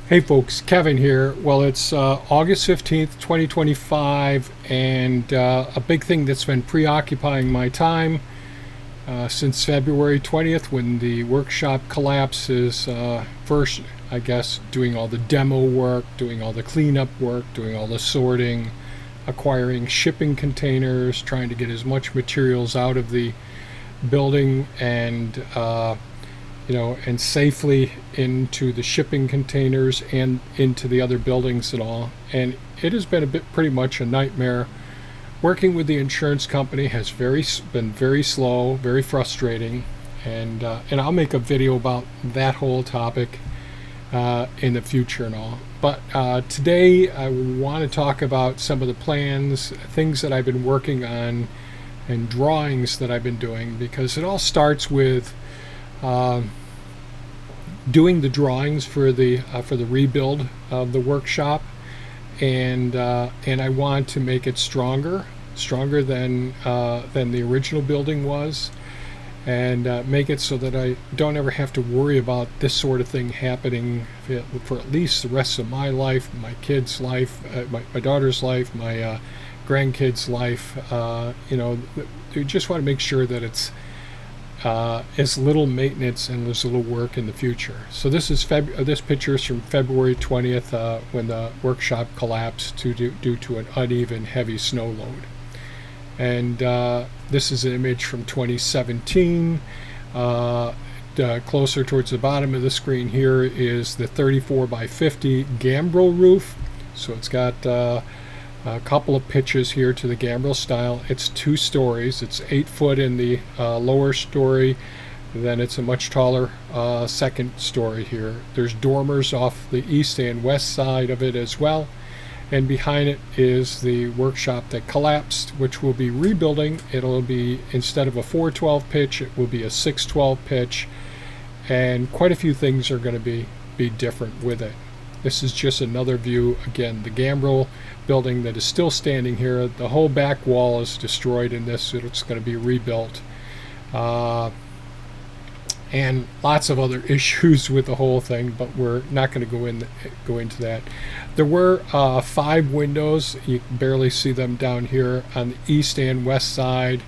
Hey folks, Kevin here. Well, it's August 15th, 2025, and a big thing that's been preoccupying my time since February 20th when the workshop collapses. First, I guess, doing all the demo work, doing all the cleanup work, doing all the sorting, acquiring shipping containers, trying to get as much materials out of the building and safely into the shipping containers and into the other buildings and all. And it has been pretty much a nightmare. Working with the insurance company has been very slow, very frustrating, and I'll make a video about that whole topic in the future and all. But today I want to talk about some of the plans, things that I've been working on, and drawings that I've been doing, because it all starts with doing the drawings for the rebuild of the workshop, and I want to make it stronger than the original building was, and make it so that I don't ever have to worry about this sort of thing happening for at least the rest of my life, my kids' life, my daughter's life, my grandkids' life. You just want to make sure that it's as little maintenance and as little work in the future. So this picture is from February 20th when the workshop collapsed due to an uneven heavy snow load. And this is an image from 2017. Closer towards the bottom of the screen here is the 34 by 50 gambrel roof. So it's got a couple of pitches here to the gambrel style. It's 2 stories. It's 8 foot in the lower story. Then it's a much taller second story here. There's dormers off the east and west side of it as well. And behind it is the workshop that collapsed, which we'll be rebuilding. It'll be, instead of a 412 pitch, it will be a 612 pitch. And quite a few things are going to be different with it. This is just another view. Again, the gambrel building that is still standing here. The whole back wall is destroyed in this. It's going to be rebuilt. And lots of other issues with the whole thing, but we're not going to go into that. There were 5 windows. You can barely see them down here on the east and west side,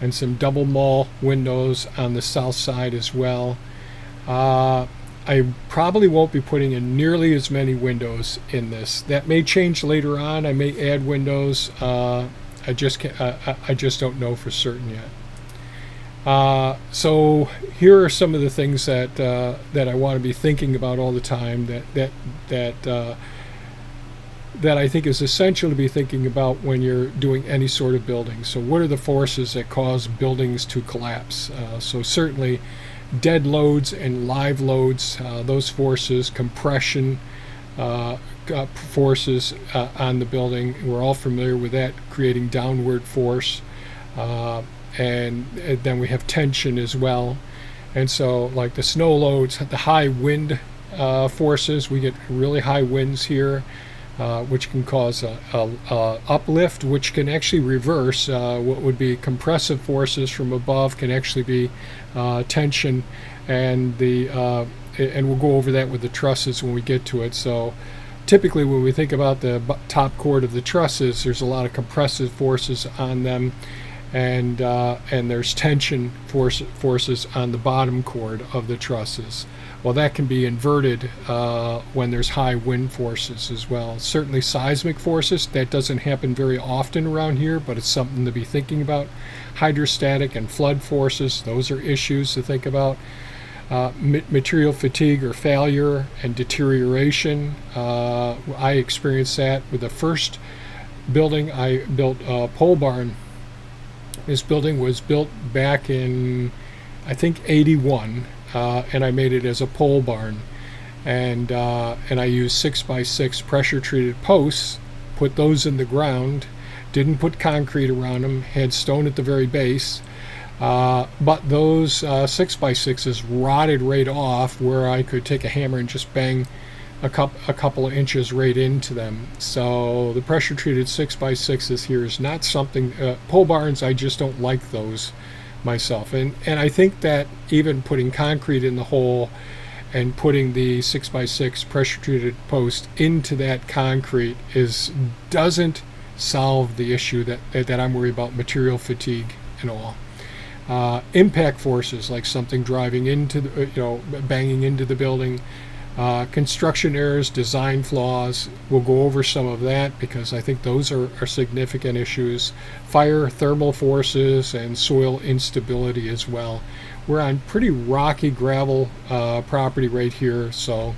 and some double mull windows on the south side as well. I probably won't be putting in nearly as many windows in this. That may change later on. I may add windows. I just don't know for certain yet. So here are some of the things that I want to be thinking about all the time. That I think is essential to be thinking about when you're doing any sort of building. So what are the forces that cause buildings to collapse? So certainly dead loads and live loads, those forces, compression forces on the building. We're all familiar with that, creating downward force. And then we have tension as well. And so like the snow loads, the high wind forces, we get really high winds here, which can cause a uplift, which can actually reverse what would be compressive forces from above, can actually be tension, and we'll go over that with the trusses when we get to it. So typically when we think about the top chord of the trusses, there's a lot of compressive forces on them, and there's tension forces on the bottom chord of the trusses. Well, that can be inverted when there's high wind forces as well. Certainly seismic forces, that doesn't happen very often around here, but it's something to be thinking about. Hydrostatic and flood forces, those are issues to think about. Material fatigue or failure and deterioration. I experienced that with the first building I built, a pole barn. This building was built back in, I think, 81. And I made it as a pole barn, and I used 6x6 pressure treated posts, put those in the ground, didn't put concrete around them, had stone at the very base, but those 6x6s rotted right off, where I could take a hammer and just bang a couple of inches right into them. So the pressure treated 6x6s here is not something, pole barns, I just don't like those myself, and I think that even putting concrete in the hole and putting the 6x6 pressure treated post into that concrete doesn't solve the issue that I'm worried about, material fatigue and all. Impact forces, like something driving into the, banging into the building, construction errors, design flaws. We'll go over some of that because I think those are significant issues. Fire, thermal forces, and soil instability as well. We're on pretty rocky gravel property right here, so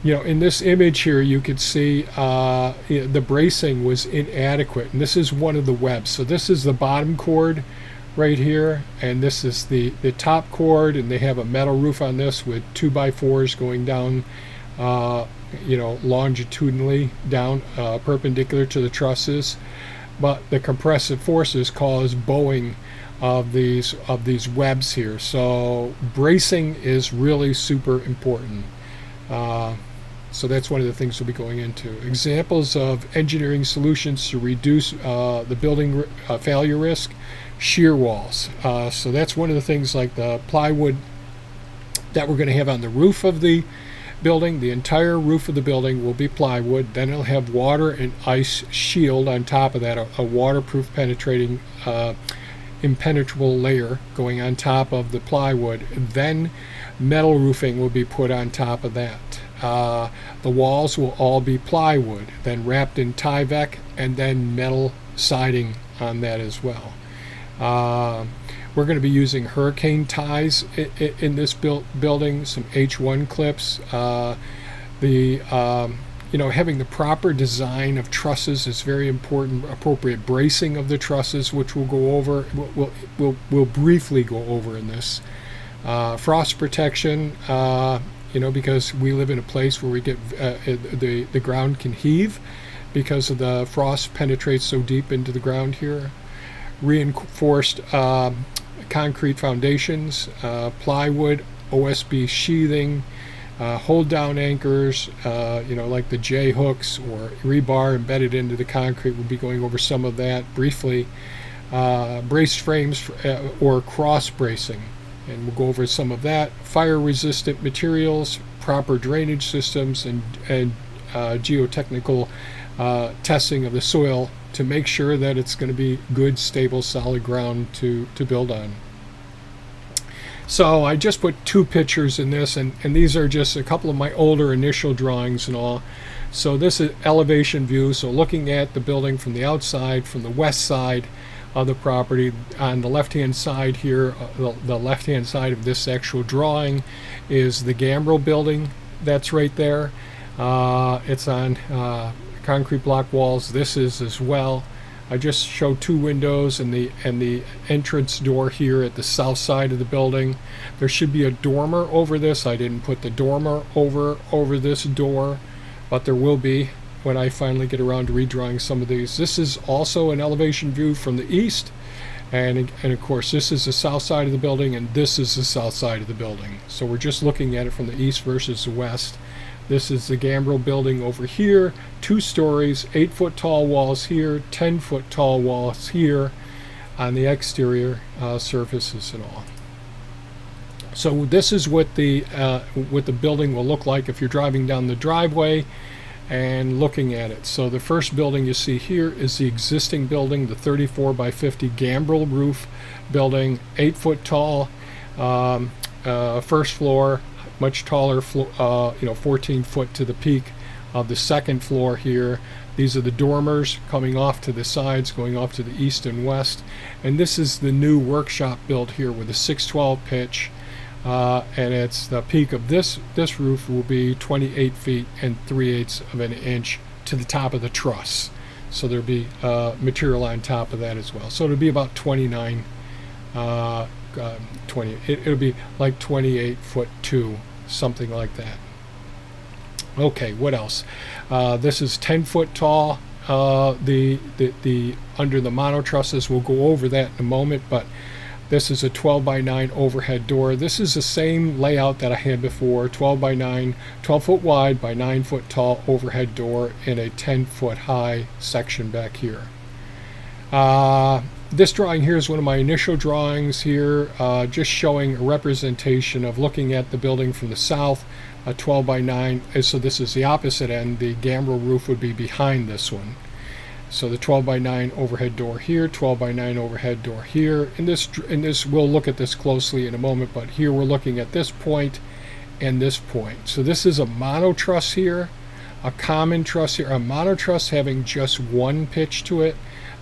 in this image here you could see the bracing was inadequate, and this is one of the webs. So this is the bottom cord right here, and this is the top cord, and they have a metal roof on this with 2x4s going down longitudinally down perpendicular to the trusses. But the compressive forces cause bowing of these webs here, so bracing is really super important. So that's one of the things we'll be going into. Examples of engineering solutions to reduce the building failure risk: shear walls. So that's one of the things, like the plywood that we're going to have on the roof of the building. The entire roof of the building will be plywood. Then it'll have water and ice shield on top of that, a waterproof penetrating impenetrable layer going on top of the plywood. Then metal roofing will be put on top of that. The walls will all be plywood, then wrapped in Tyvek, and then metal siding on that as well. We're going to be using hurricane ties in this building, some H1 clips. Having the proper design of trusses is very important. Appropriate bracing of the trusses, which we'll go over, we'll briefly go over in this. Frost protection, because we live in a place where we get the ground can heave because of the frost penetrates so deep into the ground here. Reinforced concrete foundations, plywood, OSB sheathing, hold down anchors, like the J hooks or rebar embedded into the concrete. We'll be going over some of that briefly. Braced frames or cross bracing, and we'll go over some of that. Fire resistant materials, proper drainage systems, and geotechnical testing of the soil to make sure that it's going to be good, stable, solid ground to build on. So I just put two pictures in this, and these are just a couple of my older initial drawings and all. So this is elevation view, so looking at the building from the outside, from the west side of the property. On the left-hand side here, the left-hand side of this actual drawing is the gambrel building that's right there. It's on concrete block walls. This is as well. I just showed two windows and the entrance door here at the south side of the building. There should be a dormer over this. I didn't put the dormer over this door, but there will be when I finally get around to redrawing some of these. This is also an elevation view from the east, and of course this is the south side of the building, and this is the south side of the building. So we're just looking at it from the east versus the west. This is the gambrel building over here, 2 stories, 8-foot tall walls here, 10-foot tall walls here on the exterior surfaces and all. So this is what the building will look like if you're driving down the driveway and looking at it. So the first building you see here is the existing building, the 34 by 50 gambrel roof building, 8-foot tall, first floor, much taller, 14 foot to the peak of the second floor here. These are the dormers coming off to the sides, going off to the east and west. And this is the new workshop build here with a 612 pitch. And it's the peak of this roof will be 28 feet and 3/8 of an inch to the top of the truss. So there'll be material on top of that as well. So it'll be about 29, 20. It'll be like 28 foot 2, something like that. Okay, what else? This is 10 foot tall. The under the mono trusses, we'll go over that in a moment, but this is a 12 by 9 overhead door. This is the same layout that I had before, 12 by 9, 12 foot wide by 9 foot tall overhead door in a 10 foot high section back here. This drawing here is one of my initial drawings here, just showing a representation of looking at the building from the south, a 12 by 9. So this is the opposite end. The gambrel roof would be behind this one. So the 12 by 9 overhead door here, 12 by 9 overhead door here. In this, we'll look at this closely in a moment, but here we're looking at this point and this point. So this is a mono truss here, a common truss here, a mono truss having just one pitch to it,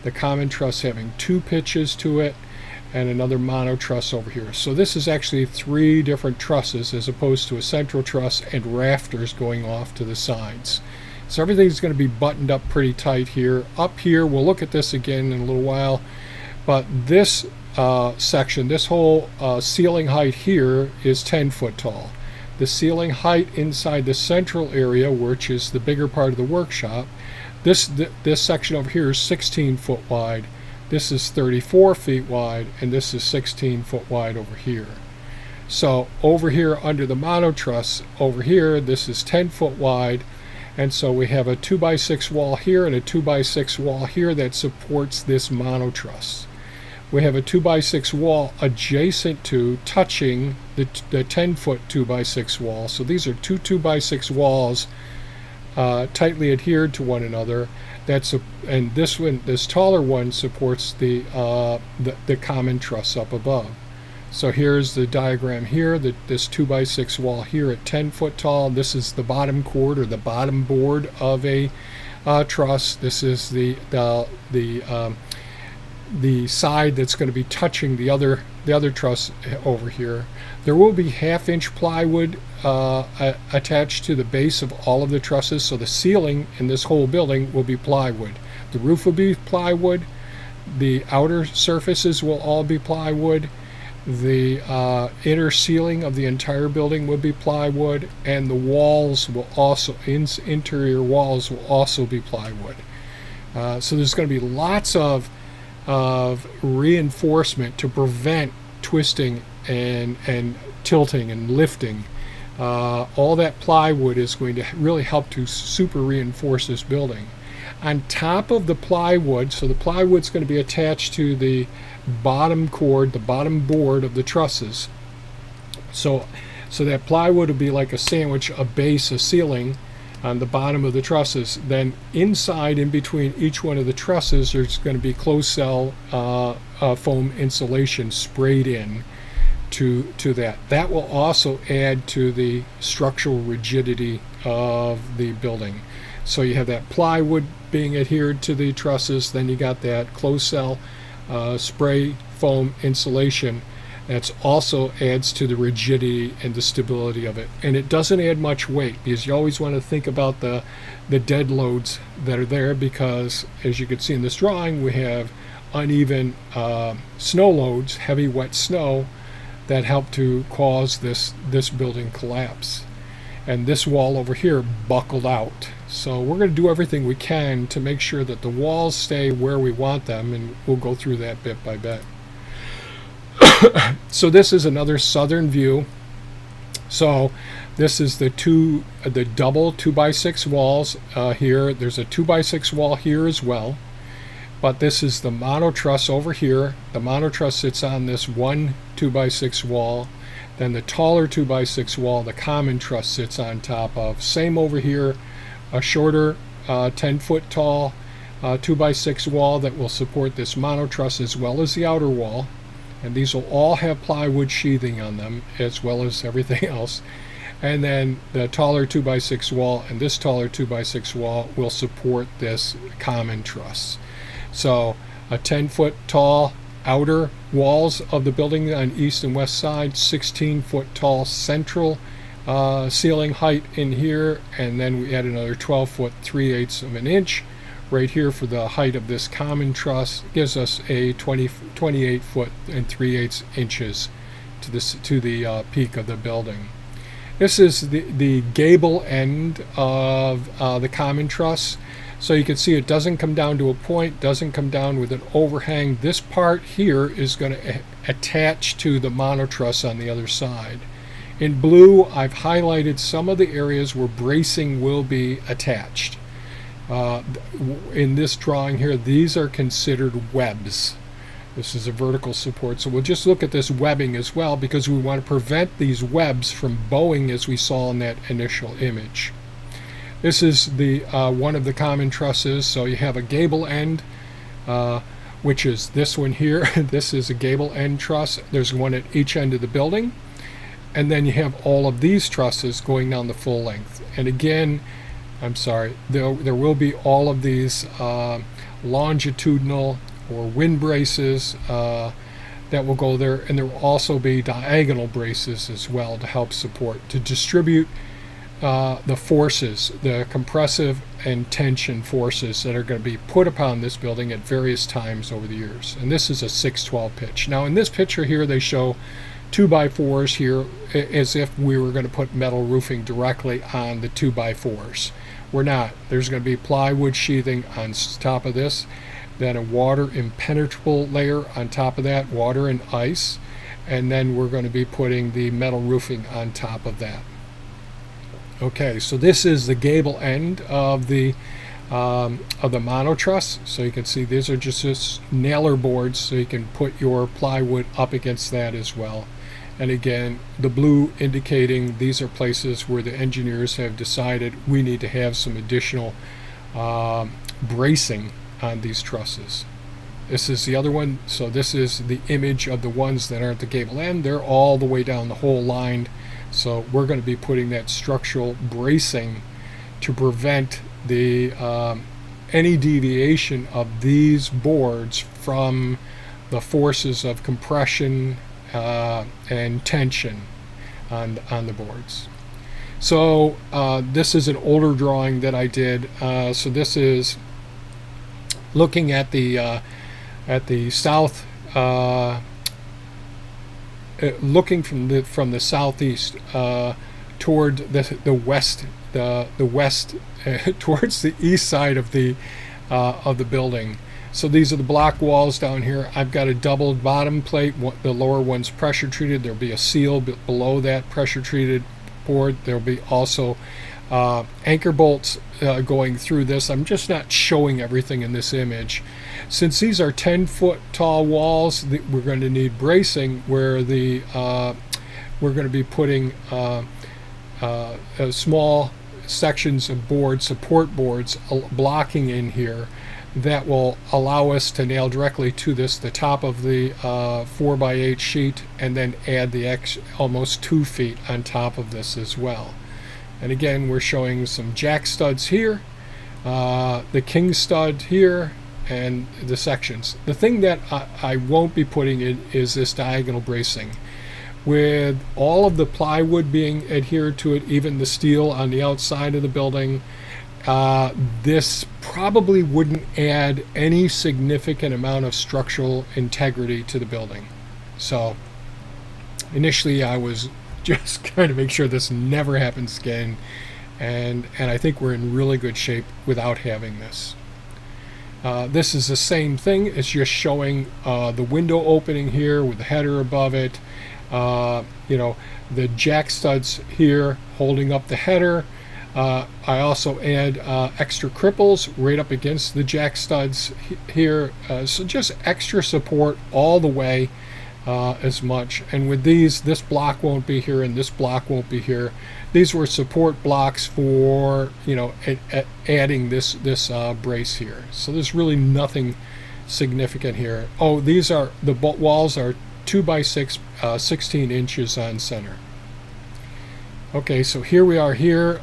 the common truss having 2 pitches to it, and another mono truss over here. So this is actually 3 different trusses as opposed to a central truss and rafters going off to the sides. So everything's going to be buttoned up pretty tight here. Up here, we'll look at this again in a little while, but this section, this whole ceiling height here is 10 foot tall. The ceiling height inside the central area, which is the bigger part of the workshop, this section over here is 16 foot wide. This is 34 feet wide, and this is 16 foot wide over here. So over here under the mono truss, over here, this is 10 foot wide, and so we have a 2x6 wall here and a 2x6 wall here that supports this mono truss. We have a 2x6 wall adjacent to, touching the 10-foot 2x6 wall. So these are 2 2x6 walls tightly adhered to one another. And this one, this taller one, supports the common truss up above. So here's the diagram here. This 2x6 wall here at 10 foot tall. This is the bottom chord or the bottom board of a truss. This is the side that's going to be touching the other truss over here. There will be 1/2 inch plywood attached to the base of all of the trusses, so the ceiling in this whole building will be plywood. The roof will be plywood. The outer surfaces will all be plywood. The inner ceiling of the entire building will be plywood, and the walls will also, interior walls will also be plywood. So there's going to be lots of reinforcement to prevent twisting and tilting and lifting. All that plywood is going to really help to super reinforce this building. On top of the plywood, so the plywood's going to be attached to the bottom cord, the bottom board of the trusses. So that plywood will be like a sandwich, a base, a ceiling on the bottom of the trusses. Then inside, in between each one of the trusses, there's going to be closed cell foam insulation sprayed in to that. That will also add to the structural rigidity of the building. So you have that plywood being adhered to the trusses, then you got that closed cell spray foam insulation. That also adds to the rigidity and the stability of it. And it doesn't add much weight, because you always want to think about the dead loads that are there, because as you can see in this drawing, we have uneven snow loads, heavy wet snow, that help to cause this building collapse. And this wall over here buckled out. So we're going to do everything we can to make sure that the walls stay where we want them, and we'll go through that bit by bit. So this is another southern view. So this is the double 2x6 walls here. There's a 2x6 wall here as well, but this is the mono truss over here. The mono truss sits on this one 2x6 wall. Then the taller 2x6 wall, the common truss, sits on top of. Same over here, a shorter 10 foot tall 2x6 wall that will support this mono truss as well as the outer wall. And these will all have plywood sheathing on them as well as everything else. And then the taller 2x6 wall and this taller 2x6 wall will support this common truss. So a 10 foot tall outer walls of the building on east and west side, 16 foot tall central ceiling height in here, and then we add another 12 foot 3/8 of an inch right here for the height of this common truss. Gives us a 28 foot and 3/8 inches to the peak of the building. This is the gable end of the common truss. So you can see it doesn't come down to a point, doesn't come down with an overhang. This part here is going to attach to the mono truss on the other side. In blue, I've highlighted some of the areas where bracing will be attached. In this drawing here, these are considered webs. This is a vertical support. So we'll just look at this webbing as well, because we want to prevent these webs from bowing as we saw in that initial image. This is the one of the common trusses. So you have a gable end, which is this one here. This is a gable end truss. There's one at each end of the building. And then you have all of these trusses going down the full length. And again, I'm sorry, there will be all of these longitudinal or wind braces that will go there, and there will also be diagonal braces as well to help support, to distribute the forces, the compressive and tension forces that are going to be put upon this building at various times over the years. And this is a 6/12 pitch. Now in this picture here they show 2x4s here as if we were going to put metal roofing directly on the 2x4s. We're not. There's going to be plywood sheathing on top of this, then a water impenetrable layer on top of that, water and ice, and then we're going to be putting the metal roofing on top of that. Okay, so this is the gable end of the mono truss. So you can see these are just nailer boards, so you can put your plywood up against that as well. And again, the blue indicating these are places where the engineers have decided we need to have some additional bracing on these trusses. This is the other one. So this is the image of the ones that are at the gable end. They're all the way down the whole line. So we're going to be putting that structural bracing to prevent the any deviation of these boards from the forces of compression and tension on the boards. So this is an older drawing that I did. So this is looking at the south, looking from the southeast toward the west, the west towards the east side of the building. So these are the block walls down here. I've got a doubled bottom plate. The lower one's pressure treated. There'll be a seal below that pressure treated board. There'll be also anchor bolts going through this. I'm just not showing everything in this image. Since these are 10-foot tall walls, we're going to need bracing where we're going to be putting small sections of board, support boards, blocking in here that will allow us to nail directly to the top of the 4x8 sheet, and then add the almost 2 feet on top of this as well. And again, we're showing some jack studs here, the king stud here, and the sections. The thing that I won't be putting in is this diagonal bracing. With all of the plywood being adhered to it, even the steel on the outside of the building, this probably wouldn't add any significant amount of structural integrity to the building. So initially I was just trying to make sure this never happens again, and I think we're in really good shape without having this. This is the same thing. It's just showing the window opening here with the header above it, the jack studs here holding up the header. I also add extra cripples right up against the jack studs here, so just extra support all the way as much. And with these, this block won't be here and this block won't be here. These were support blocks for adding this brace here. So there's really nothing significant here. Oh, these are the walls are 2x6, 16 inches on center. Okay, so here we are here.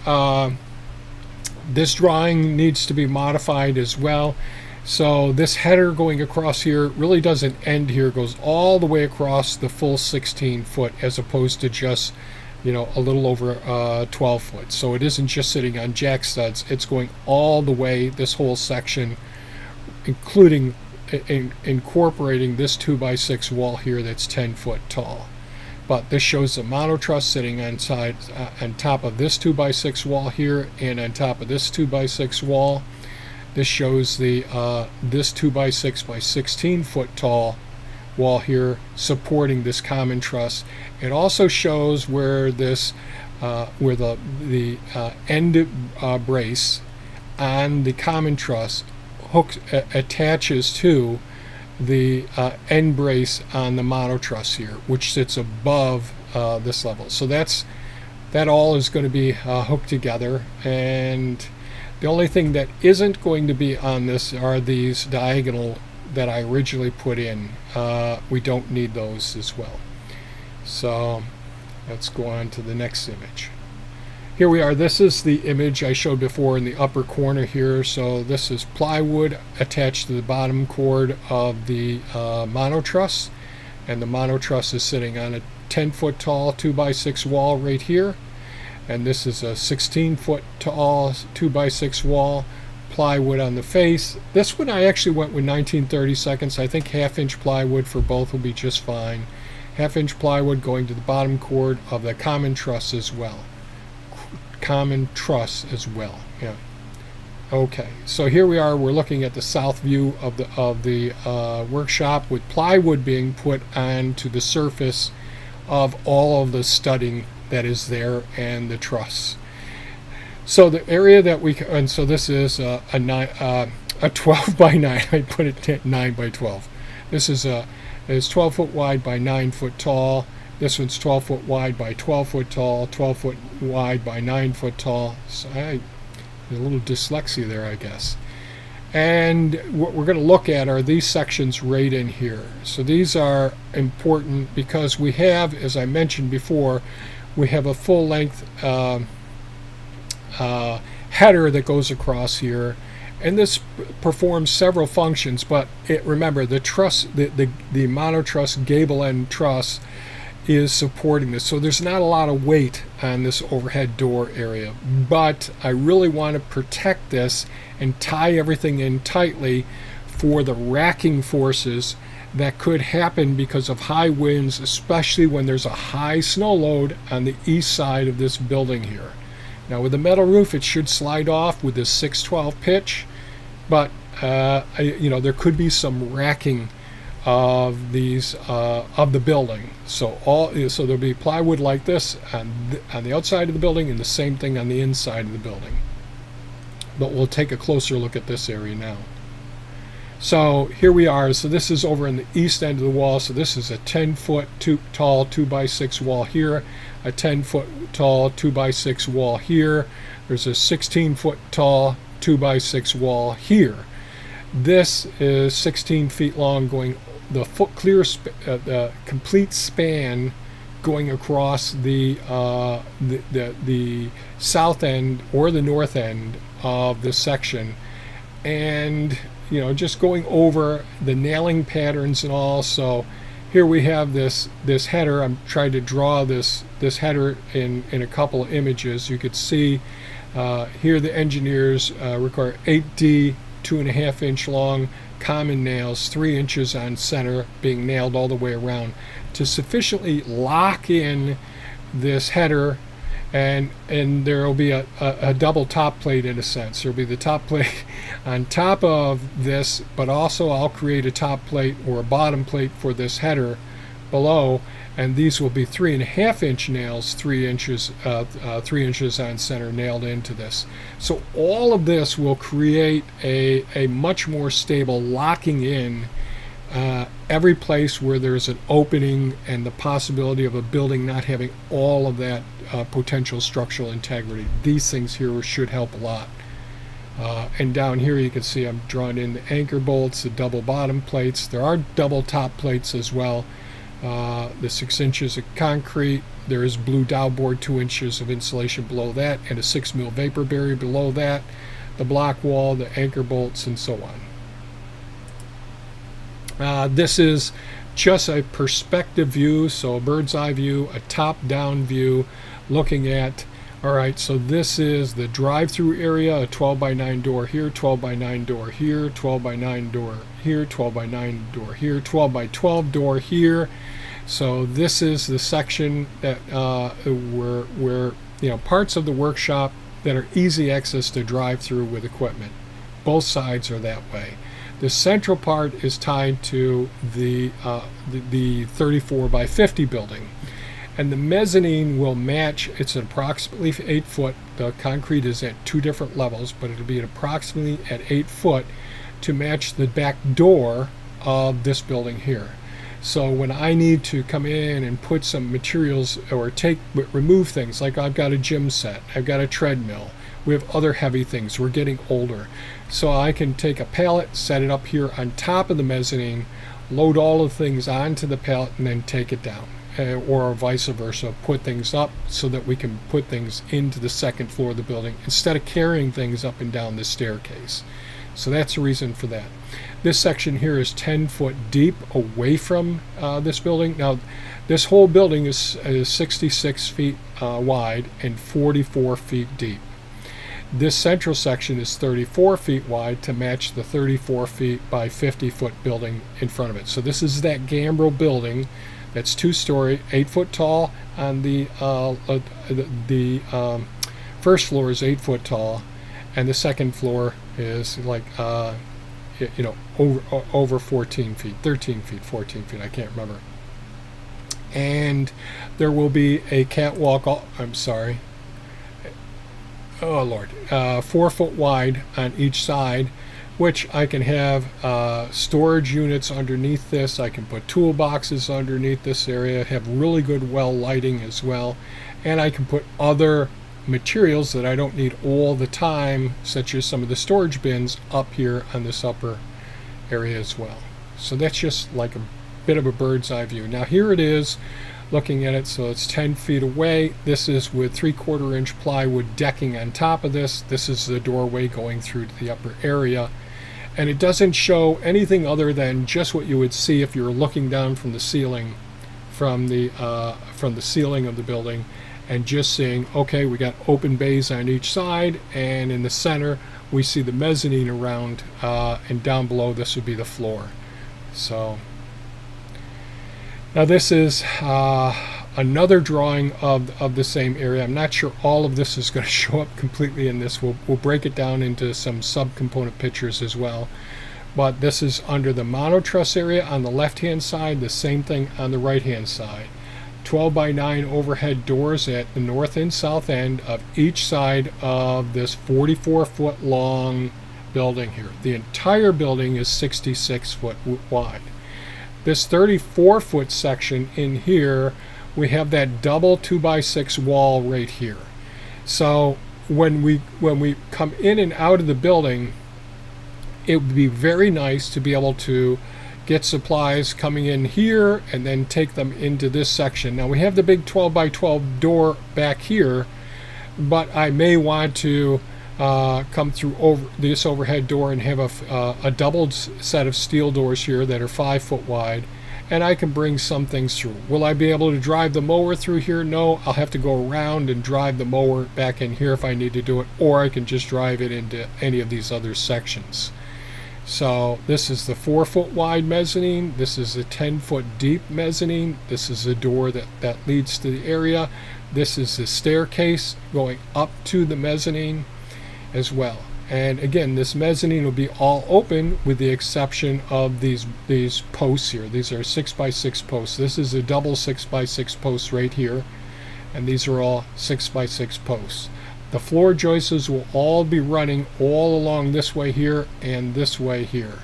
This drawing needs to be modified as well. So this header going across here really doesn't end here, it goes all the way across the full 16 foot as opposed to just a little over 12 foot. So it isn't just sitting on jack studs, it's going all the way, this whole section, including incorporating this 2x6 wall here that's 10 foot tall. But this shows the mono truss sitting on top of this 2x6 wall here, and on top of this 2x6 wall. This shows the this 2x6 by 16 foot tall wall here supporting this common truss. It also shows where this where the end brace on the common truss hooks attaches to the end brace on the monotruss here, which sits above this level. So that all is going to be hooked together, and the only thing that isn't going to be on this are these diagonal that I originally put in. We don't need those as well. So let's go on to the next image. Here we are. This is the image I showed before in the upper corner here. So this is plywood attached to the bottom cord of the monotruss, and the monotruss is sitting on a 10-foot tall 2x6 wall right here, and this is a 16-foot tall 2x6 wall, plywood on the face. This one I actually went with 19/32. I think 1/2-inch plywood for both will be just fine. 1/2-inch plywood going to the bottom cord of the common truss as well. Yeah. Okay, so here we are. We're looking at the south view of the workshop, with plywood being put onto the surface of all of the studding that is there and the truss. So the area that and so this is a 12 by 9. I put it 9 by 12. This is 12 foot wide by 9 foot tall. This one's 12 foot wide by 12 foot tall, 12 foot wide by 9 foot tall. So there's a little dyslexia there, I guess. And what we're going to look at are these sections right in here. So these are important because we have, as I mentioned before, we have a full length header that goes across here, and this performs several functions. But remember, the truss, the monotruss gable end truss is supporting this, so there's not a lot of weight on this overhead door area, but I really want to protect this and tie everything in tightly for the racking forces that could happen because of high winds, especially when there's a high snow load on the east side of this building here. Now with the metal roof, it should slide off with this 6/12 pitch, but there could be some racking of these of the building. So there'll be plywood like this on the outside of the building, and the same thing on the inside of the building. But we'll take a closer look at this area now. So here we are. So this is over in the east end of the wall. So this is a 10-foot tall 2x6 wall here, a 10-foot tall 2x6 wall here. There's a 16-foot tall 2x6 wall here. This is 16 feet long, going the the complete span going across the south end or the north end of this section, and just going over the nailing patterns and all. So here we have this header. I'm trying to draw this header in a couple of images. You could see here the engineers require 8D 2.5-inch long common nails, 3 inches on center, being nailed all the way around to sufficiently lock in this header, and there will be a double top plate in a sense. There will be the top plate on top of this, but also I'll create a top plate or a bottom plate for this header below, and these will be 3.5-inch nails, 3 inches on center, nailed into this. So all of this will create a much more stable locking in every place where there's an opening and the possibility of a building not having all of that potential structural integrity. These things here should help a lot. And down here you can see I'm drawing in the anchor bolts, the double bottom plates. There are double top plates as well. The 6 inches of concrete. There is blue dowel board, 2 inches of insulation below that, and a 6 mil vapor barrier below that. The block wall, the anchor bolts, and so on. This is just a perspective view, so a bird's eye view, a top-down view, looking at. All right, so this is the drive-through area, a 12 by 9 door here, 12 by 9 door here, 12 by 9 door here, 12 by 9 door here, 12 by 12 door here. So this is the section that where parts of the workshop that are easy access to drive through with equipment. Both sides are that way. The central part is tied to the 34 by 50 building. And the mezzanine will match. It's approximately 8 foot. The concrete is at 2 different levels, but it'll be approximately at 8 foot to match the back door of this building here. So when I need to come in and put some materials or remove things, like I've got a gym set, I've got a treadmill, we have other heavy things, we're getting older. So I can take a pallet, set it up here on top of the mezzanine, load all of the things onto the pallet, and then take it down. Or vice versa, put things up so that we can put things into the second floor of the building instead of carrying things up and down the staircase. So that's the reason for that. This section here is 10 foot deep away from this building. Now, this whole building is 66 feet wide and 44 feet deep. This central section is 34 feet wide to match the 34 feet by 50 foot building in front of it. So this is that gambrel building that's 2-story, 8 foot tall. On the first floor is 8 foot tall, and the second floor is like over 14 feet, 13 feet, 14 feet, I can't remember. And there will be a catwalk, oh Lord, 4 foot wide on each side, which I can have storage units underneath this. I can put toolboxes underneath this area, have really good well lighting as well, and I can put other materials that I don't need all the time, such as some of the storage bins, up here on this upper area as well. So that's just like a bit of a bird's eye view. Now here it is looking at it, so it's 10 feet away. This is with 3/4 inch plywood decking on top of this. This is the doorway going through to the upper area, and it doesn't show anything other than just what you would see if you were looking down from the ceiling, from the ceiling of the building, and just seeing, okay, we got open bays on each side, and in the center we see the mezzanine around, and down below this would be the floor. So now this is another drawing of the same area. I'm not sure all of this is going to show up completely in this. We'll break it down into some subcomponent pictures as well. But this is under the monotruss area on the left-hand side, the same thing on the right-hand side. 12x9 overhead doors at the north and south end of each side of this 44-foot long building here. The entire building is 66 foot wide. This 34-foot section in here, we have that double 2x6 wall right here. So when we come in and out of the building, it would be very nice to be able to get supplies coming in here and then take them into this section. Now we have the big 12x12 door back here, but I may want to come through this overhead door and have a doubled set of steel doors here that are 5 foot wide, and I can bring some things through. Will I be able to drive the mower through here? No, I'll have to go around and drive the mower back in here if I need to do it, or I can just drive it into any of these other sections. So this is the 4 foot wide mezzanine. This is a 10 foot deep mezzanine. This is a door that leads to the area. This is the staircase going up to the mezzanine as well. And again, this mezzanine will be all open with the exception of these posts here. These are 6x6 posts. This is a double 6x6 post right here, and these are all 6x6 posts. The floor joists will all be running all along this way here and this way here.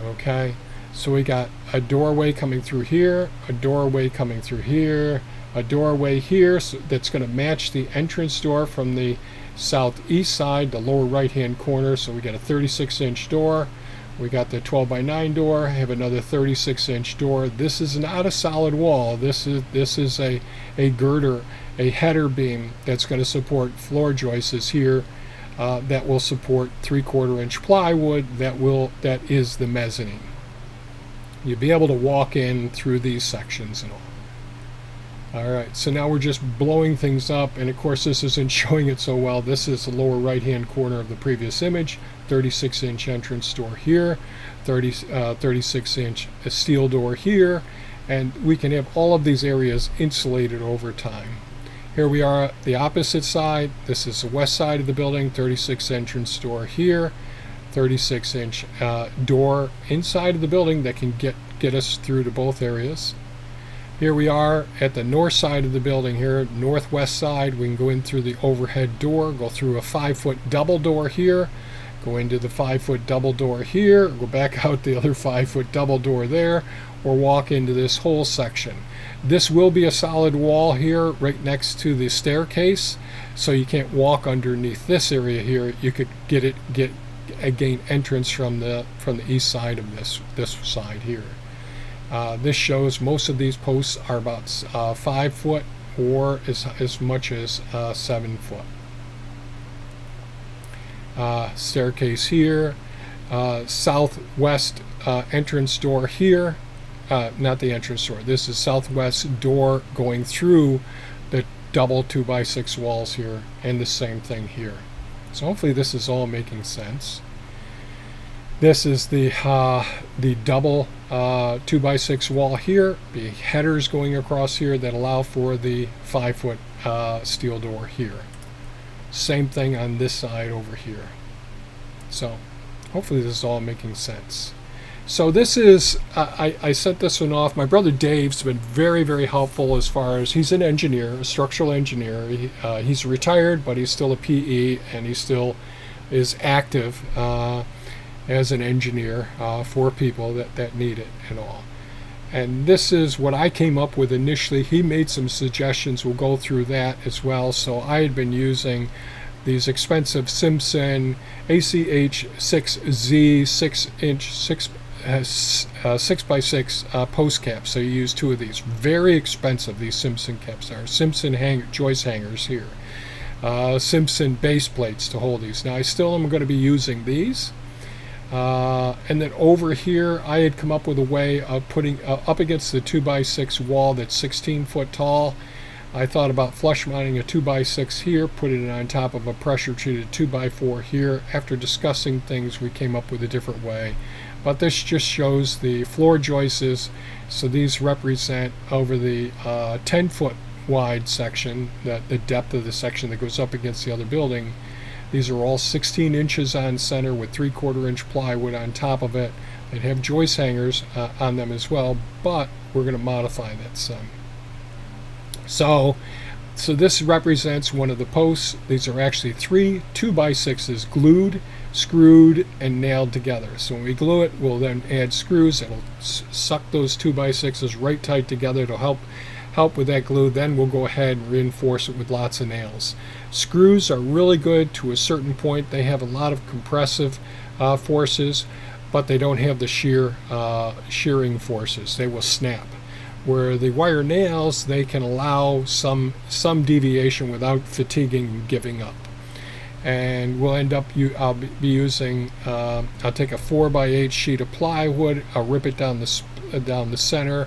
Okay, so we got a doorway coming through here, a doorway coming through here, a doorway here that's going to match the entrance door from the southeast side, the lower right hand corner. So we got a 36-inch door. We got the 12x9 door. I have another 36-inch door. This is not a solid wall. This is a girder, a header beam that's going to support floor joists here, that will support 3/4 inch plywood. That is the mezzanine. You'll be able to walk in through these sections and all. Alright, so now we're just blowing things up, and of course this isn't showing it so well. This is the lower right hand corner of the previous image. 36-inch entrance door here, 36-inch steel door here, and we can have all of these areas insulated over time. Here we are at the opposite side. This is the west side of the building, 36 entrance door here, 36-inch door inside of the building that can get us through to both areas. Here we are at the north side of the building here, northwest side. We can go in through the overhead door, go through a 5 foot double door here, go into the 5-foot double door here, go back out the other 5-foot double door there, or walk into this whole section. This will be a solid wall here right next to the staircase, so you can't walk underneath this area here. You could gain entrance from the east side of this side here. This shows most of these posts are about 5 foot or as much as 7 foot. Staircase here, southwest entrance door here. Not the entrance door. This is southwest door going through the double 2x6 walls here, and the same thing here. So hopefully this is all making sense. This is the double 2x6 wall here. The headers going across here that allow for the 5-foot steel door here. Same thing on this side over here. So hopefully this is all making sense. So this is, I sent this one off. My brother Dave's been very, very helpful as far as, he's an engineer, a structural engineer. He's retired, but he's still a PE, and he still is active as an engineer for people that need it and all. And this is what I came up with initially. He made some suggestions. We'll go through that as well. So I had been using these expensive Simpson ACH 6Z 6x6 post caps. So you use 2 of these. Very expensive, these Simpson caps are. Simpson joist hangers here. Simpson base plates to hold these. Now I still am going to be using these. And then over here I had come up with a way of putting up against the 2x6 wall that's 16 foot tall. I thought about flush mounting a 2x6 here, putting it on top of a pressure treated 2x4 here. After discussing things, we came up with a different way. But this just shows the floor joists. So these represent over the 10 foot wide section, the depth of the section that goes up against the other building. These are all 16 inches on center with 3/4 inch plywood on top of it. They have joist hangers on them as well, but we're going to modify that some. So this represents one of the posts. These are actually 3 2x6s glued, screwed, and nailed together. So when we glue it, we'll then add screws. It'll suck those 2x6s right tight together to help with that glue. Then we'll go ahead and reinforce it with lots of nails. Screws are really good to a certain point. They have a lot of compressive forces, but they don't have the shearing forces. They will snap. Where the wire nails, they can allow some deviation without fatiguing and giving up. And we'll end up, I'll be using, I'll take a 4x8 sheet of plywood, I'll rip it down the center,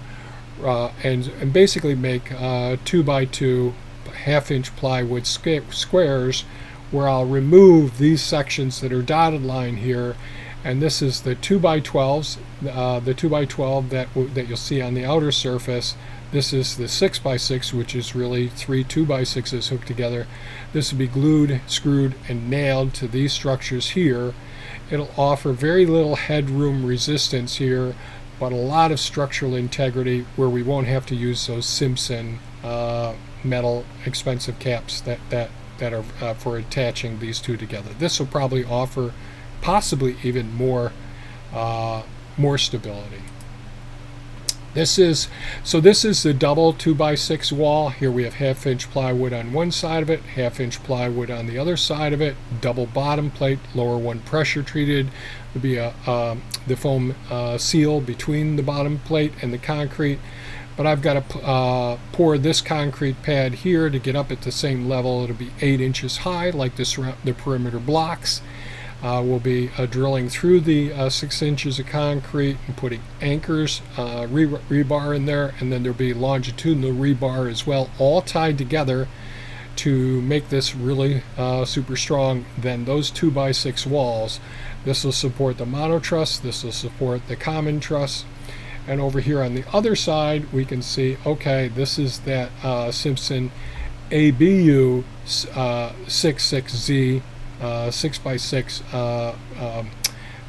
and basically make 2x2 1/2-inch plywood squares, where I'll remove these sections that are dotted line here. And this is the 2x12s, the 2x12 that you'll see on the outer surface. This is the 6x6, which is really 3 2x6s hooked together. This will be glued, screwed, and nailed to these structures here. It'll offer very little headroom resistance here, but a lot of structural integrity, where we won't have to use those Simpson metal expensive caps that are for attaching these two together. This will probably offer possibly even more stability. This is the double 2x6 wall. Here we have 1/2-inch plywood on one side of it, 1/2-inch plywood on the other side of it, double bottom plate, lower one pressure treated. There'll be the foam seal between the bottom plate and the concrete. But I've got to pour this concrete pad here to get up at the same level. It'll be 8 inches high, like the perimeter blocks. We'll be drilling through the 6 inches of concrete and putting anchors, rebar in there, and then there'll be longitudinal rebar as well, all tied together to make this really super strong. Then those 2x6 walls, this will support the mono truss, this will support the common truss. And over here on the other side, we can see, okay, this is that Simpson ABU 66Z 6x6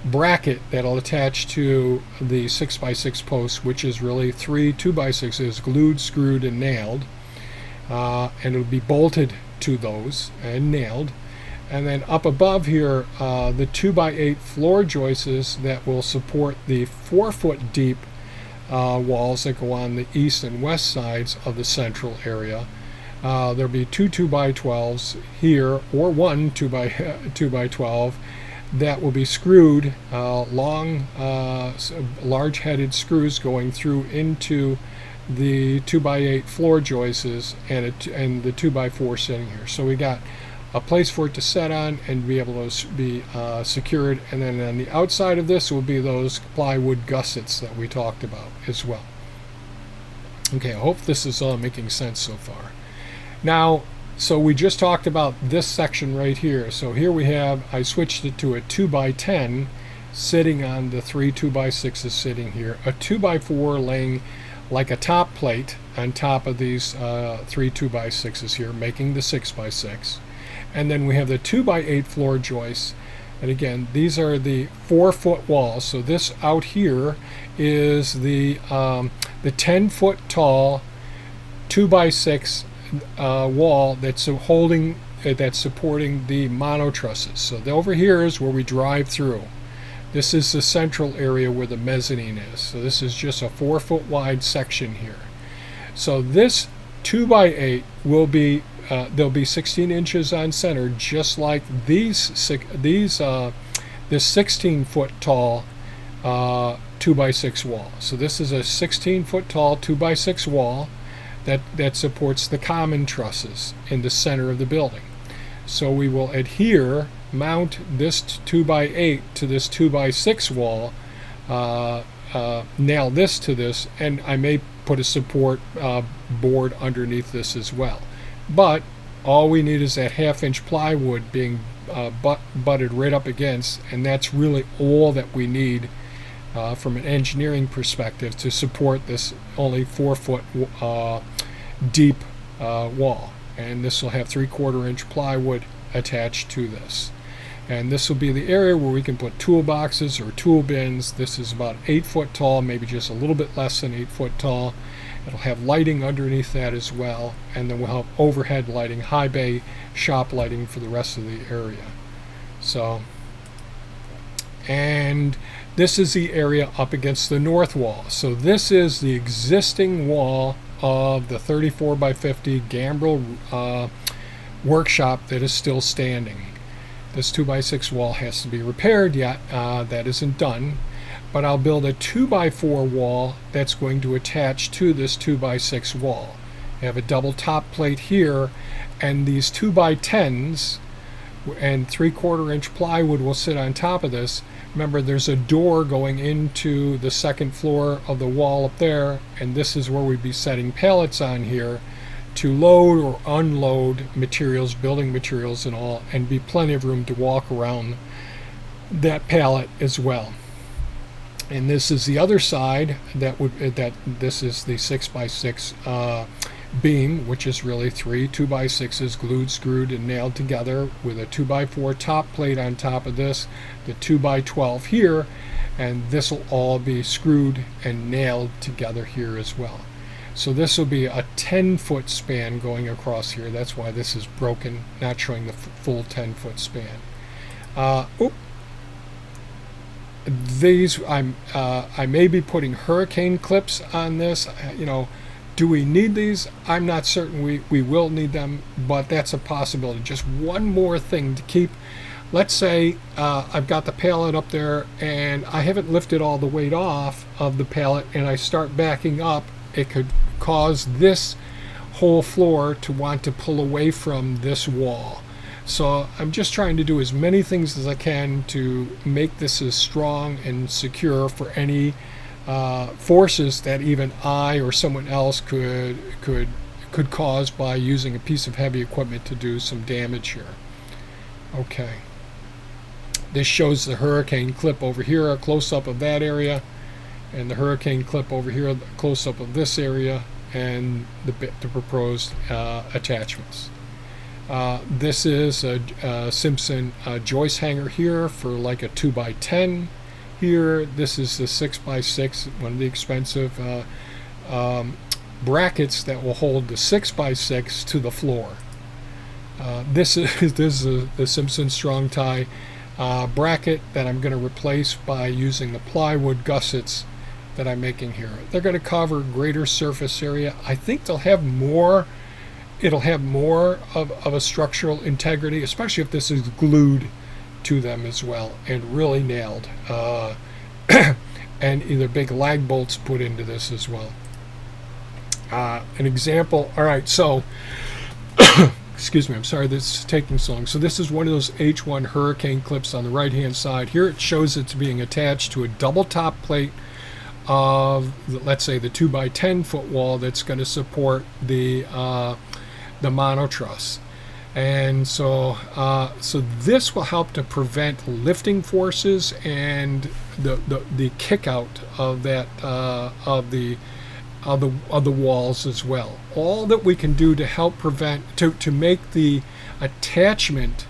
bracket that'll attach to the 6x6 post, which is really 3 2x6s glued, screwed, and nailed. And it'll be bolted to those and nailed. And then up above here, the 2x8 floor joists that will support the 4-foot deep walls that go on the east and west sides of the central area. There'll be two 2x12s here, or one 2x12 that will be screwed, long, large-headed screws going through into the 2x8 floor joists and the 2x4 sitting here. So we got a place for it to set on and be able to be secured. And then on the outside of this will be those plywood gussets that we talked about as well. Okay, I hope this is all making sense so far. Now, so we just talked about this section right here. So here we have, I switched it to a 2x10 sitting on the 3 2x6s sitting here, a 2x4 laying like a top plate on top of these 3 2x6s here, making the 6x6. And then we have the 2x8 floor joists. And again, these are the 4-foot walls. So this out here is the 10-foot tall 2x6 wall that's holding, that's supporting the mono trusses. So over here is where we drive through. This is the central area where the mezzanine is. So this is just a 4-foot wide section here. So this 2x8 will be there'll be 16 inches on center, just like this 16-foot tall 2x6 wall. So this is a 16-foot tall 2x6 wall that supports the common trusses in the center of the building. So we will mount this 2x8 to this 2x6 wall, nail this to this, and I may put a support board underneath this as well. But all we need is that 1/2-inch plywood being butted right up against, and that's really all that we need from an engineering perspective to support this only 4-foot deep wall. And this will have 3/4-inch plywood attached to this. And this will be the area where we can put toolboxes or tool bins. This is about 8 foot tall, maybe just a little bit less than 8 foot tall. It'll have lighting underneath that as well, and then we'll have overhead lighting, high bay shop lighting for the rest of the area. So, and this is the area up against the north wall. So this is the existing wall of the 34x50 gambrel workshop that is still standing. This 2x6 wall has to be repaired yet. That isn't done. But I'll build a 2x4 wall that's going to attach to this 2x6 wall. I have a double top plate here, and these 2x10s and 3/4-inch plywood will sit on top of this. Remember, there's a door going into the second floor of the wall up there, and this is where we'd be setting pallets on here to load or unload materials, building materials and all, and be plenty of room to walk around that pallet as well. And this is the other side this is the 6x6 beam, which is really 3 2x6s glued, screwed, and nailed together with a 2x4 top plate on top of this, the 2x12 here, and this will all be screwed and nailed together here as well. So this will be a 10-foot span going across here. That's why this is broken, not showing the full 10-foot span. These I may be putting hurricane clips on this. Do we need these? I'm not certain we will need them, but that's a possibility. Just one more thing to keep. Let's say I've got the pallet up there and I haven't lifted all the weight off of the pallet and I start backing up. It could cause this whole floor to want to pull away from this wall. So I'm just trying to do as many things as I can to make this as strong and secure for any forces that even I or someone else could cause by using a piece of heavy equipment to do some damage here. Okay. This shows the hurricane clip over here, a close-up of that area, and the hurricane clip over here, a close-up of this area, and the proposed attachments. This is a Simpson joist hanger here for like a 2x10 here. This is the 6x6, one of the expensive brackets that will hold the 6x6 to the floor. This is the Simpson strong tie bracket that I'm going to replace by using the plywood gussets that I'm making here. They're going to cover greater surface area. I think they'll have more. It'll have more of a structural integrity, especially if this is glued to them as well and really nailed. And either big lag bolts put into this as well. An example. All right, so excuse me, I'm sorry this is taking so long. So this is one of those H1 hurricane clips on the right hand side. Here it shows it's being attached to a double top plate of, let's say, the 2x10 foot wall that's going to support the monotruss. And so this will help to prevent lifting forces and the kick out of that of the walls as well. All that we can do to help prevent to make the attachment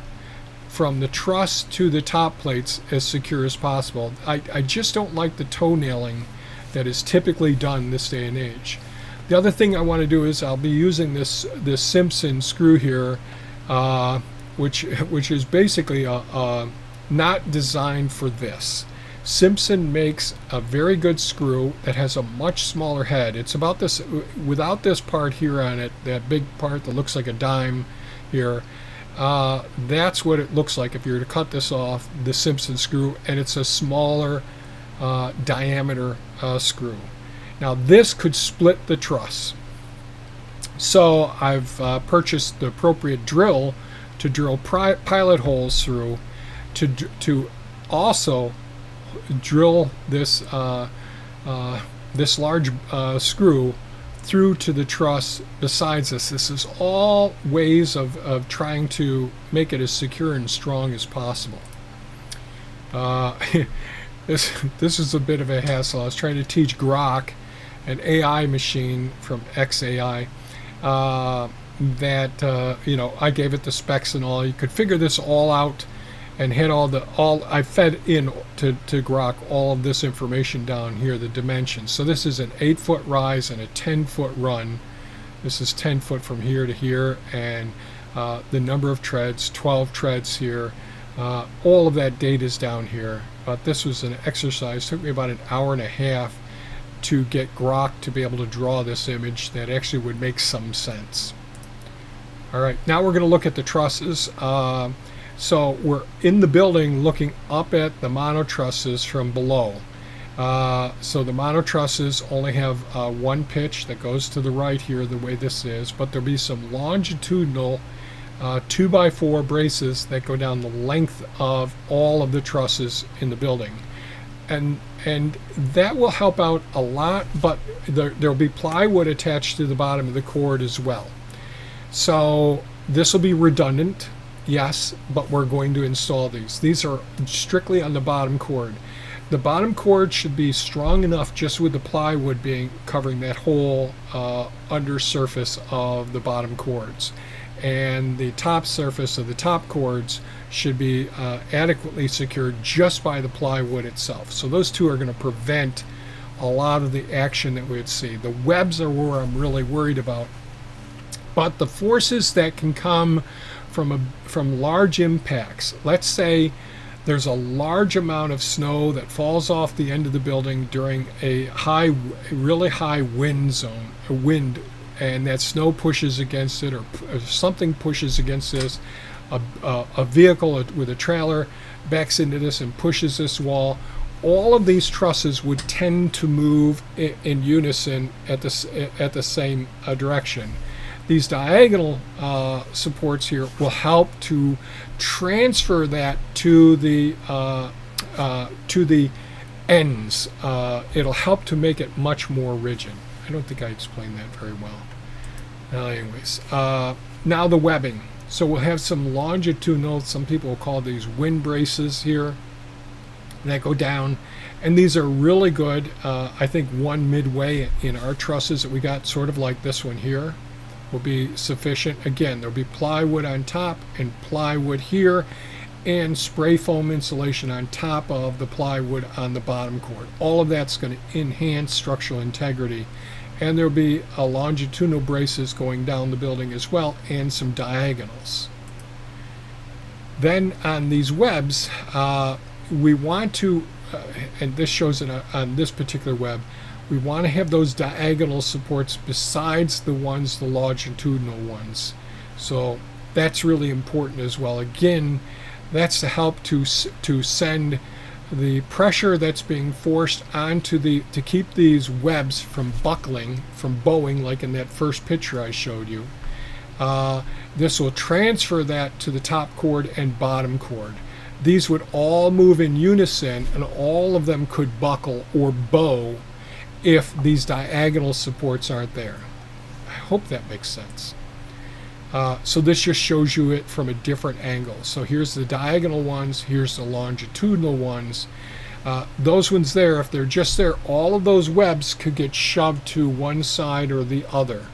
from the truss to the top plates as secure as possible. I just don't like the toe nailing that is typically done this day and age. The other thing I want to do is I'll be using this Simpson screw here, which is basically not designed for this. Simpson makes a very good screw that has a much smaller head. It's about this, without this part here on it, that big part that looks like a dime here. That's what it looks like if you were to cut this off, the Simpson screw, and it's a smaller diameter screw. Now this could split the truss. So I've purchased the appropriate drill to drill pilot holes through, to also drill this this large screw through to the truss besides this. This is all ways of trying to make it as secure and strong as possible. This is a bit of a hassle. I was trying to teach Grok, an AI machine from XAI, that I gave it the specs and all. You could figure this all out and had I fed in to Grok all of this information down here, the dimensions. So this is an 8-foot rise and a 10-foot run. This is 10 foot from here to here, and the number of treads, 12 treads here. All of that data is down here. But this was an exercise. It took me about an hour and a half to get Grok to be able to draw this image that actually would make some sense. All right, now we're going to look at the trusses. So we're in the building looking up at the monotrusses from below. So the monotrusses only have one pitch that goes to the right here, the way this is, but there'll be some longitudinal 2x4 braces that go down the length of all of the trusses in the building. And that will help out a lot, but there'll be plywood attached to the bottom of the cord as well. So this will be redundant, yes, but we're going to install these. These are strictly on the bottom cord. The bottom cord should be strong enough just with the plywood covering that whole under surface of the bottom cords. And the top surface of the top cords should be adequately secured just by the plywood itself. So those two are going to prevent a lot of the action that we'd see. The webs are where I'm really worried about. But the forces that can come from large impacts, let's say there's a large amount of snow that falls off the end of the building during a really high wind, and that snow pushes against it, or something pushes against this, a vehicle with a trailer backs into this and pushes this wall. All of these trusses would tend to move in unison at the same direction. These diagonal supports here will help to transfer that to the ends. It'll help to make it much more rigid. I don't think I explained that very well. Anyways, now the webbing. So we'll have some longitudinal, some people will call these wind braces here, that go down. And these are really good. I think one midway in our trusses that we got, sort of like this one here, will be sufficient. Again, there'll be plywood on top and plywood here, and spray foam insulation on top of the plywood on the bottom cord. All of that's going to enhance structural integrity. And there'll be a longitudinal braces going down the building as well, and some diagonals. Then on these webs, we want to, and this shows it on this particular web, we want to have those diagonal supports besides the longitudinal ones. So that's really important as well. Again, that's to help to send the pressure that's being forced onto to keep these webs from buckling, from bowing, like in that first picture I showed you. This will transfer that to the top cord and bottom cord. These would all move in unison, and all of them could buckle or bow if these diagonal supports aren't there. I hope that makes sense. So this just shows you it from a different angle. So here's the diagonal ones, here's the longitudinal ones. Those ones there, if they're just there, all of those webs could get shoved to one side or the other.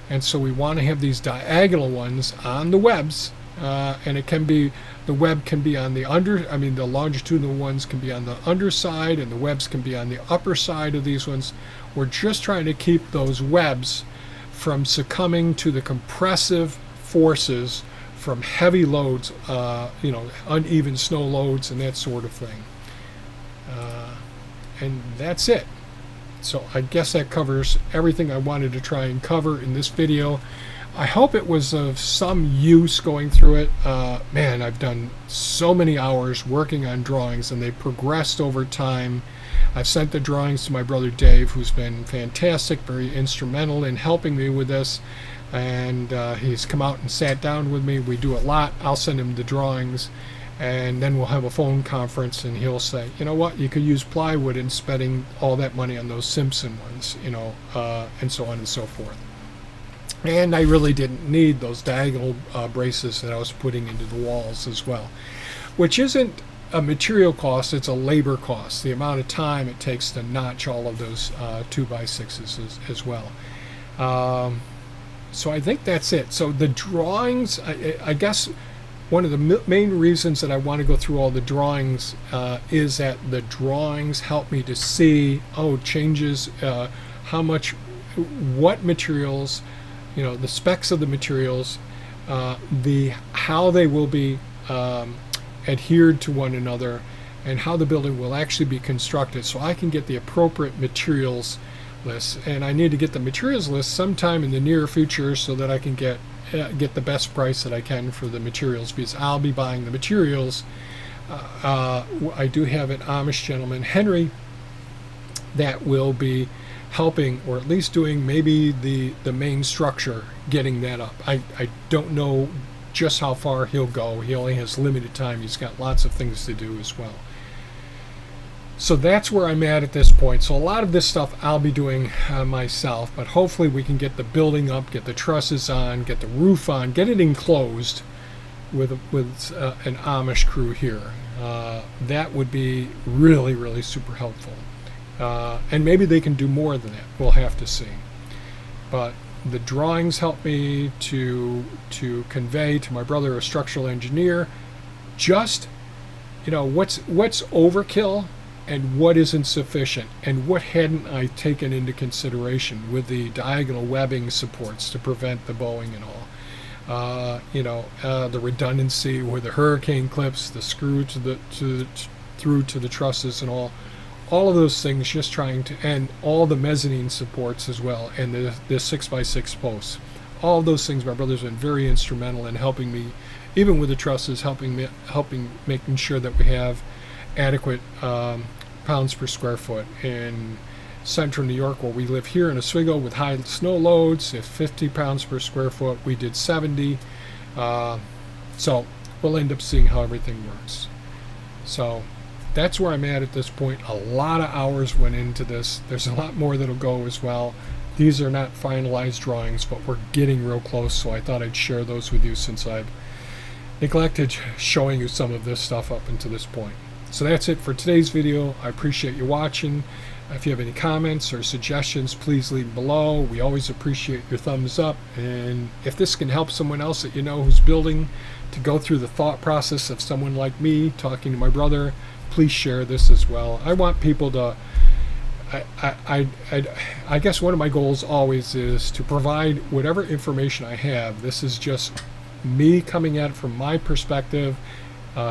And so we want to have these diagonal ones on the webs, and it can be, the web can be on the the longitudinal ones can be on the underside, and the webs can be on the upper side of these ones. We're just trying to keep those webs from succumbing to the compressive forces from heavy loads, uneven snow loads and that sort of thing. And that's it. So I guess that covers everything I wanted to try and cover in this video. I hope it was of some use going through it. Man, I've done so many hours working on drawings, and they've progressed over time. I've sent the drawings to my brother Dave, who's been fantastic, very instrumental in helping me with this. And he's come out and sat down with me. We do a lot. I'll send him the drawings, and then we'll have a phone conference, and he'll say, you know what, you could use plywood and spending all that money on those Simpson ones, and so on and so forth. And I really didn't need those diagonal braces that I was putting into the walls as well, which isn't a material cost, it's a labor cost, the amount of time it takes to notch all of those 2x6s as well. So I think that's it. So the drawings, I guess one of the main reasons that I want to go through all the drawings is that the drawings help me to see, changes, how much, what materials, the specs of the materials, how they will be adhered to one another, and how the building will actually be constructed, so I can get the appropriate materials list. And I need to get the materials list sometime in the near future so that I can get the best price that I can for the materials, because I'll be buying the materials. I do have an Amish gentleman, Henry, that will be helping, or at least doing maybe the main structure, getting that up. I don't know just how far he'll go. He only has limited time. He's got lots of things to do as well. So that's where I'm at this point. So a lot of this stuff I'll be doing myself, but hopefully we can get the building up, get the trusses on, get the roof on, get it enclosed with an Amish crew here. That would be really, really super helpful. And maybe they can do more than that. We'll have to see. But the drawings help me to convey to my brother, a structural engineer, just what's overkill and what isn't sufficient, and what hadn't I taken into consideration with the diagonal webbing supports to prevent the bowing and all. The redundancy with the hurricane clips, the screw through to the trusses and all of those things, just trying to, and all the mezzanine supports as well, and the 6x6 posts. All of those things, my brother's been very instrumental in helping me, even with the trusses, making sure that we have adequate pounds per square foot. In central New York, where we live here in Oswego with high snow loads, if 50 pounds per square foot, we did 70. So we'll end up seeing how everything works. So that's where I'm at this point. A lot of hours went into this. There's a lot more that'll go as well. These are not finalized drawings, but we're getting real close, so I thought I'd share those with you, since I've neglected showing you some of this stuff up until this point. So that's it for today's video. I appreciate you watching. If you have any comments or suggestions, please leave them below. We always appreciate your thumbs up. And if this can help someone else that who's building to go through the thought process of someone like me talking to my brother, please share this as well. I want people to, I guess one of my goals always is to provide whatever information I have. This is just me coming at it from my perspective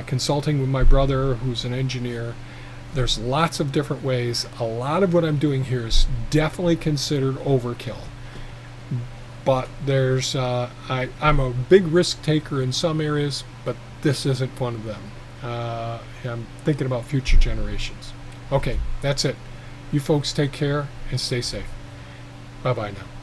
consulting with my brother, who's an engineer. There's lots of different ways. A lot of what I'm doing here is definitely considered overkill. But there's I'm a big risk taker in some areas, but this isn't one of them. I'm thinking about future generations. Okay, that's it. You folks take care and stay safe. Bye-bye now.